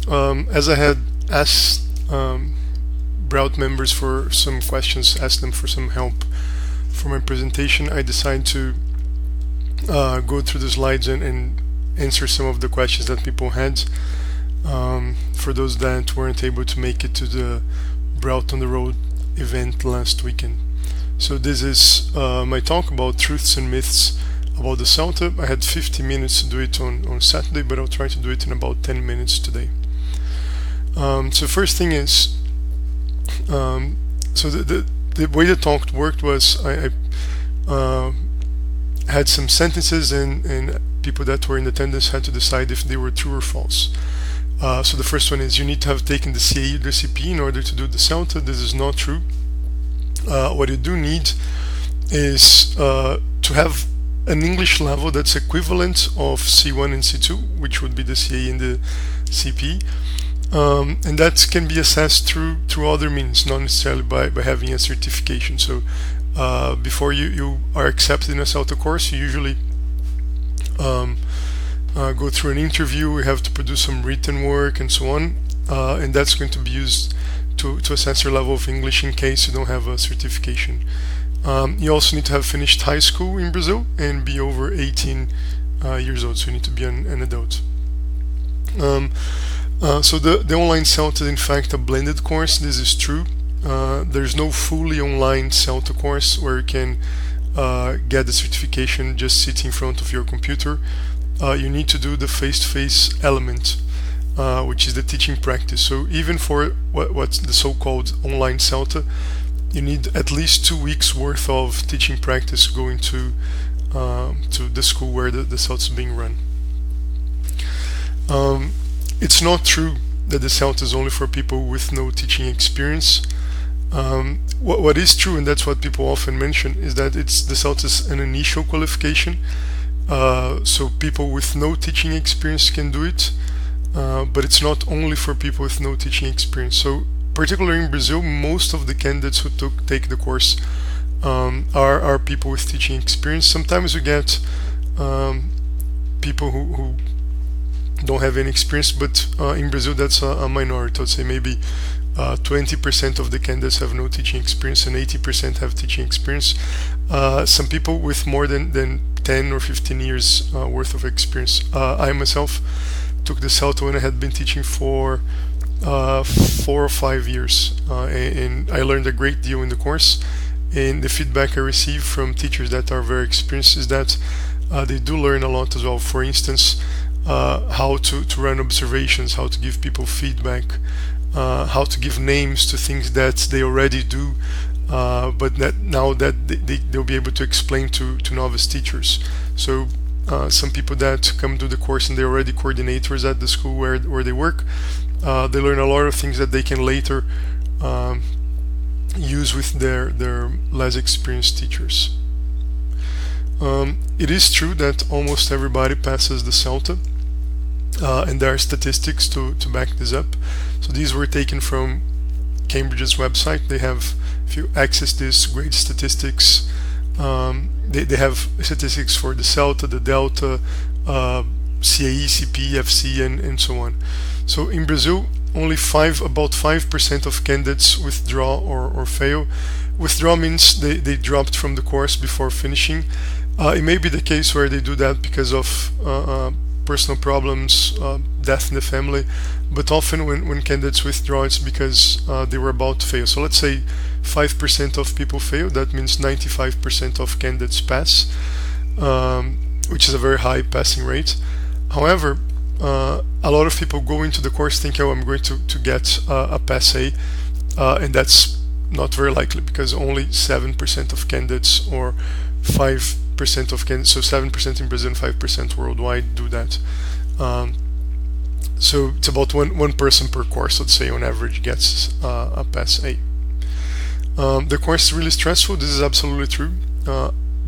As I had asked BrELT members for some questions, asked them for some help for my presentation, I decided to go through the slides and answer some of the questions that people had, for those that weren't able to make it to the BrELT on the Road event last weekend. So this is my talk about truths and myths about the CELTA. I had 50 minutes to do it on Saturday, but I'll try to do it in about 10 minutes today. So first thing is, so the way the talk worked was I had some sentences and people that were in attendance had to decide if they were true or false. So the first one is, you need to have taken the CAE or the CP in order to do the CELTA. This is not true. What you do need is to have an English level that's equivalent of C1 and C2, which would be the CAE and the CP. And that can be assessed through other means, not necessarily by having a certification. So before you are accepted in a CELTA course, you usually go through an interview. We have to produce some written work and so on, and that's going to be used to assess your level of English in case you don't have a certification. You also need to have finished high school in Brazil and be over 18 years old, so you need to be an adult. So the online CELTA is in fact a blended course. This is true. There's no fully online CELTA course where you can get the certification just sitting in front of your computer. You need to do the face-to-face element, which is the teaching practice. So even for what's the so-called online CELTA, you need at least 2 weeks worth of teaching practice going to the school where the CELTA is being run. It's not true that the CELTA is only for people with no teaching experience. What is true, and that's what people often mention, is that the CELTA is an initial qualification. So people with no teaching experience can do it, but it's not only for people with no teaching experience. So particularly in Brazil, most of the candidates who take the course are people with teaching experience. Sometimes you get people who don't have any experience, but in Brazil that's a minority. I'd say maybe 20% of the candidates have no teaching experience and 80% have teaching experience. Some people with more than 10 or 15 years worth of experience. I myself took the CELTA when I had been teaching for 4 or 5 years, and I learned a great deal in the course. And the feedback I receive from teachers that are very experienced is that they do learn a lot as well. For instance, how to run observations, how to give people feedback, how to give names to things that they already do, but that now that they'll be able to explain to novice teachers. So some people that come to the course and they're already coordinators at the school where they work, they learn a lot of things that they can later use with their less experienced teachers. It is true that almost everybody passes the CELTA, and there are statistics to back this up. So these were taken from Cambridge's website. They have, if you access this, grade statistics. They have statistics for the CELTA, the Delta, CAE, CP, FC, and so on. So in Brazil, only about 5% of candidates withdraw or fail. Withdraw means they dropped from the course before finishing. It may be the case where they do that because of personal problems, death in the family, but often when candidates withdraw, it's because they were about to fail. So let's say 5% of people fail. That means 95% of candidates pass, which is a very high passing rate. However, a lot of people go into the course thinking, oh, I'm going to get a pass A, and that's not very likely because only 7% of candidates, or 5% of candidates, so 7% in Brazil and 5% worldwide, do that. So it's about one person per course, let's say, on average gets a pass A. The course is really stressful. This is absolutely true.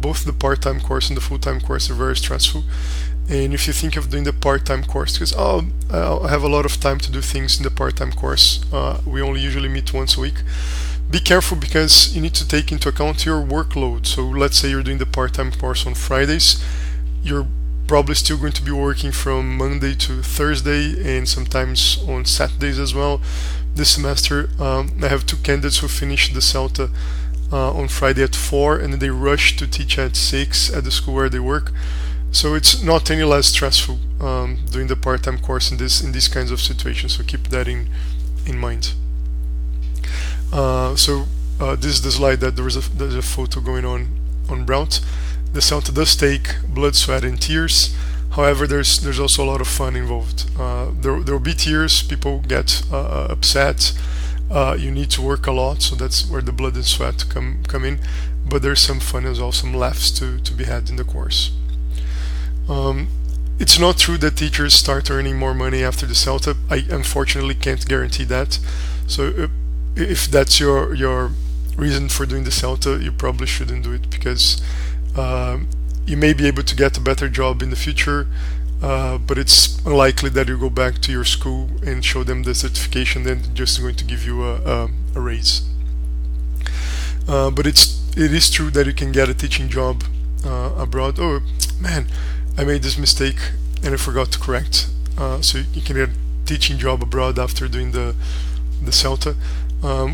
Both the part-time course and the full-time course are very stressful. And if you think of doing the part-time course, because I have a lot of time to do things in the part-time course, we only usually meet once a week. Be careful because you need to take into account your workload. So let's say you're doing the part-time course on Fridays, you're probably still going to be working from Monday to Thursday and sometimes on Saturdays as well this semester. I have 2 candidates who finished the CELTA on Friday at 4, and then they rush to teach at 6 at the school where they work. So it's not any less stressful doing the part-time course in these kinds of situations. So keep that in mind. This is the slide that there's a photo going on BrELT. The CELTA does take blood, sweat, and tears. However, there's also a lot of fun involved. There will be tears. People get upset. You need to work a lot, so that's where the blood and sweat come in. But there's some fun as well, some laughs to be had in the course. It's not true that teachers start earning more money after the CELTA. I unfortunately can't guarantee that. So if that's your reason for doing the CELTA, you probably shouldn't do it, because you may be able to get a better job in the future, but it's unlikely that you go back to your school and show them the certification, then they're just going to give you a raise. But it is true that you can get a teaching job abroad. Oh man, I made this mistake and I forgot to correct. So you can get a teaching job abroad after doing the CELTA.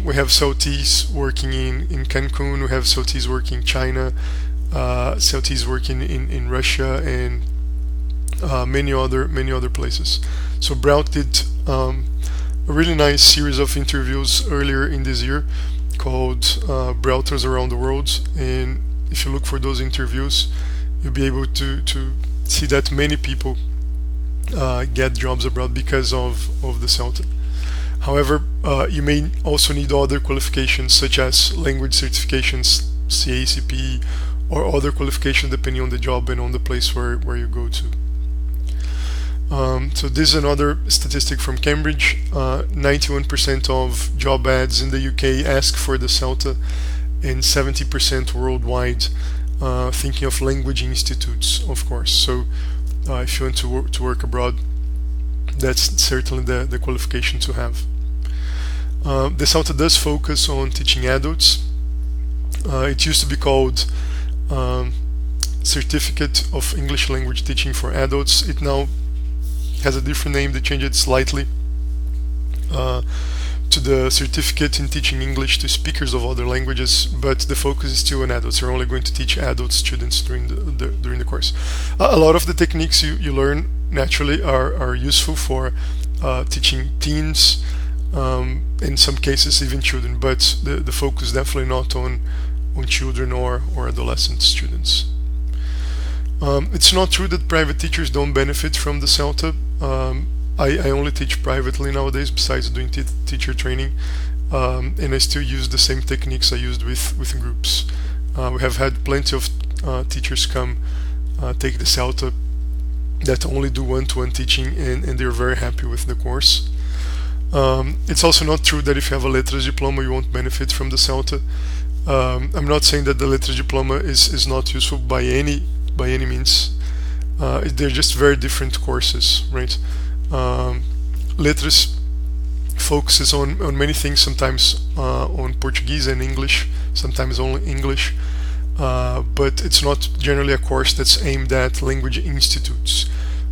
We have CELTEs working in Cancun. We have CELTEs working in China. CELTEs working in Russia and many other places. So BrELT did a really nice series of interviews earlier in this year called BrELTers Around the World, and if you look for those interviews, you'll be able to see that many people get jobs abroad because of the CELTA. However, you may also need other qualifications such as language certifications, CACP, or other qualifications depending on the job and on the place where you go to. So this is another statistic from Cambridge. 91% of job ads in the UK ask for the CELTA, and 70% worldwide, thinking of language institutes, of course. So if you want to work abroad, that's certainly the qualification to have. The CELTA does focus on teaching adults. It used to be called Certificate of English Language Teaching for Adults. It now has a different name. They changed it slightly to the Certificate in Teaching English to Speakers of Other Languages, but the focus is still on adults. You're only going to teach adult students during the course. A lot of the techniques you learn naturally are useful for teaching teens, in some cases even children, but the focus is definitely not on children or adolescent students. It's not true that private teachers don't benefit from the CELTA. I only teach privately nowadays, besides doing teacher training, and I still use the same techniques I used with groups. We have had plenty of teachers come take the CELTA that only do one-to-one teaching, and they're very happy with the course. It's also not true that if you have a Letras diploma you won't benefit from the CELTA. I'm not saying that the Letras diploma is not useful by any means. They're just very different courses, right? Letras focuses on many things, sometimes on Portuguese and English, sometimes only English, but it's not generally a course that's aimed at language institutes.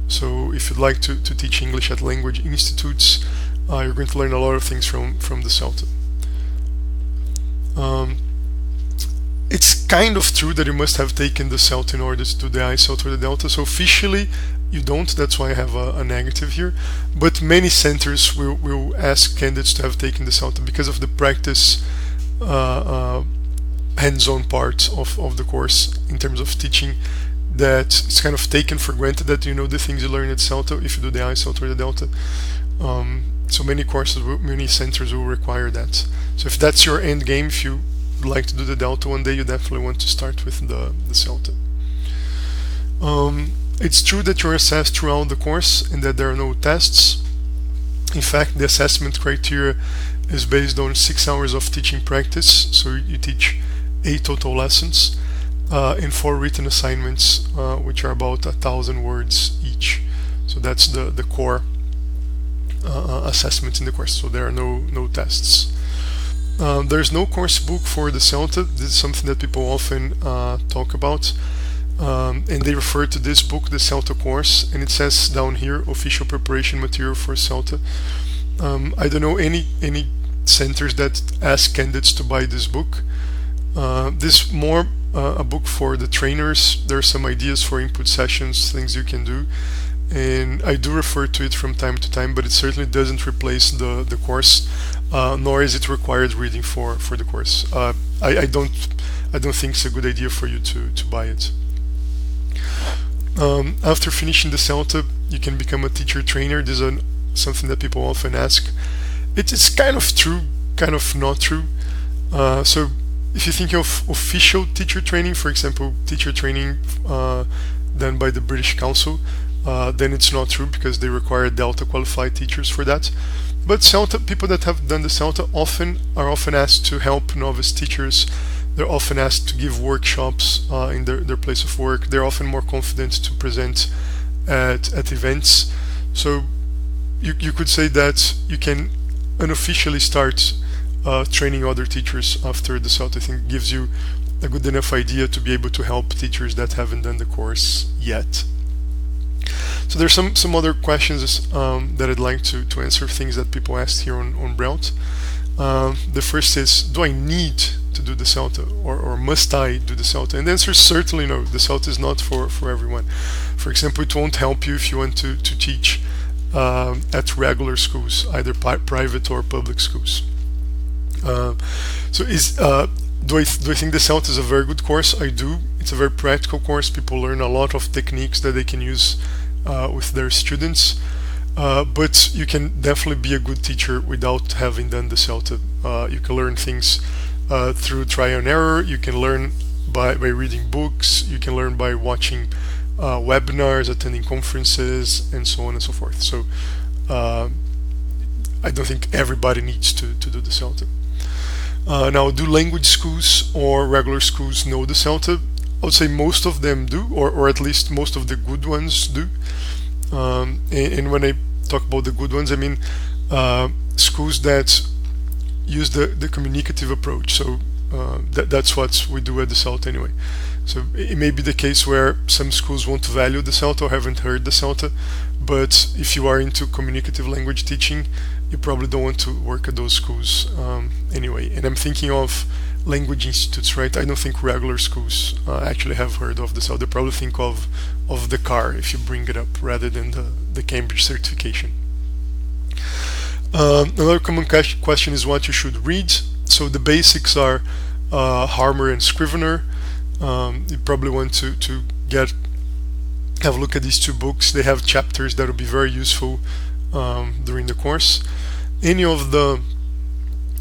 So if you'd like to teach English at language institutes, you're going to learn a lot of things from the CELTA. It's kind of true that you must have taken the CELTA in order to do the ICELT or the Delta. So officially you don't, that's why I have a negative here. But many centers will ask candidates to have taken the CELTA because of the practice hands-on part of the course in terms of teaching, that it's kind of taken for granted that you know the things you learn at CELTA if you do the ICELT or the Delta. So many courses, many centers will require that. So if that's your end game, if you like to do the Delta one day, you definitely want to start with the CELTA. It's true that you're assessed throughout the course and that there are no tests. In fact, the assessment criteria is based on 6 hours of teaching practice, so you teach 8 total lessons and 4 written assignments, which are about 1,000 words each. So that's the core assessment in the course, so there are no tests. There's no course book for the CELTA. This is something that people often talk about. and they refer to this book, the CELTA course, and it says down here, official preparation material for CELTA. I don't know any centers that ask candidates to buy this book. This is more a book for the trainers. There are some ideas for input sessions, things you can do, and I do refer to it from time to time, but it certainly doesn't replace the course, nor is it required reading for the course. I don't think it's a good idea for you to buy it. After finishing the CELTA, you can become a teacher trainer. This is something that people often ask. It's kind of true, kind of not true. So if you think of official teacher training, for example, teacher training done by the British Council, then it's not true because they require Delta qualified teachers for that. But CELTA, people that have done the CELTA are often asked to help novice teachers. They're often asked to give workshops in their place of work. They're often more confident to present at events. So you could say that you can unofficially start training other teachers after the CELTA. I think gives you a good enough idea to be able to help teachers that haven't done the course yet. So there's some other questions that I'd like to answer, things that people asked here on BrELT. The first is, do I need to do the CELTA, or must I do the CELTA? And the answer is certainly no. The CELTA is not for everyone. For example, it won't help you if you want to teach at regular schools, either private or public schools. Do I think the CELTA is a very good course? I do. It's a very practical course. People learn a lot of techniques that they can use with their students. But you can definitely be a good teacher without having done the CELTA. You can learn things through trial and error. You can learn by reading books. You can learn by watching webinars, attending conferences, and so on and so forth. So I don't think everybody needs to do the CELTA. Now, do language schools or regular schools know the CELTA? I would say most of them do, or at least most of the good ones do. And when I talk about the good ones, I mean schools that use the communicative approach. So that's what we do at the CELTA anyway. So it may be the case where some schools won't value the CELTA or haven't heard the CELTA, but if you are into communicative language teaching, you probably don't want to work at those schools anyway. And I'm thinking of language institutes, right? I don't think regular schools actually have heard of the CELTA. They probably think of the CAR if you bring it up rather than the Cambridge certification. Another common question is what you should read. So the basics are Harmer and Scrivener. You probably want to have a look at these two books. They have chapters that will be very useful during the course. Any of the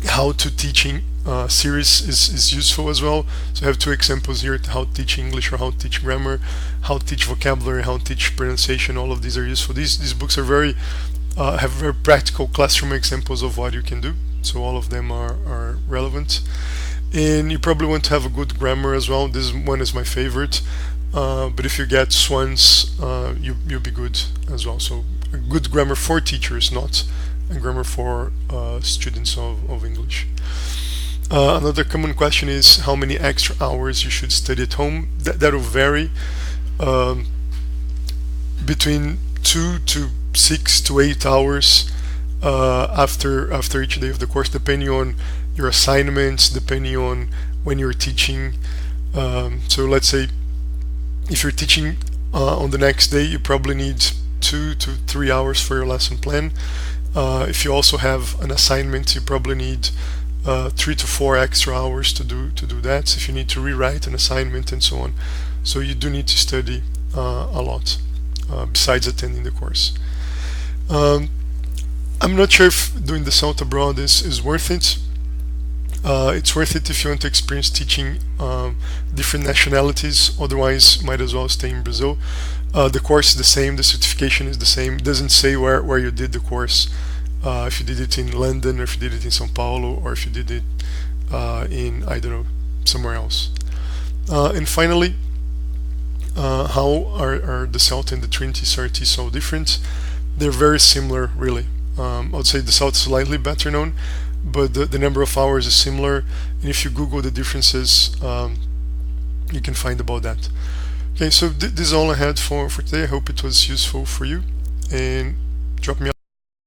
how to teaching series is useful as well. So I have two examples here: how to teach English or how to teach grammar, how to teach vocabulary, how to teach pronunciation. All of these are useful. These books are have very practical classroom examples of what you can do. So all of them are relevant. And you probably want to have a good grammar as well. This one is my favorite. But if you get Swans, you'll be good as well. So a good grammar for teachers, not a grammar for students of English. Another common question is how many extra hours you should study at home. That will vary between 2 to 6 to 8 hours after each day of the course, depending on your assignments, depending on when you're teaching. So let's say if you're teaching on the next day, you probably need 2 to 3 hours for your lesson plan. If you also have an assignment, you probably need 3 to 4 extra hours to do that. If you need to rewrite an assignment and so on, so you do need to study a lot besides attending the course. I'm not sure if doing the CELTA abroad is worth it. It's worth it if you want to experience teaching different nationalities. Otherwise, might as well stay in Brazil. The course is the same, the certification is the same. It doesn't say where you did the course. If you did it in London, or if you did it in São Paulo, or if you did it in, I don't know, somewhere else. And finally, how are the CELTA and the Trinity CertTESOL different? They're very similar, really. I would say the CELTA is slightly better known, but the number of hours is similar. And if you Google the differences, you can find about that. Okay, so this is all I had for today. I hope it was useful for you, and drop me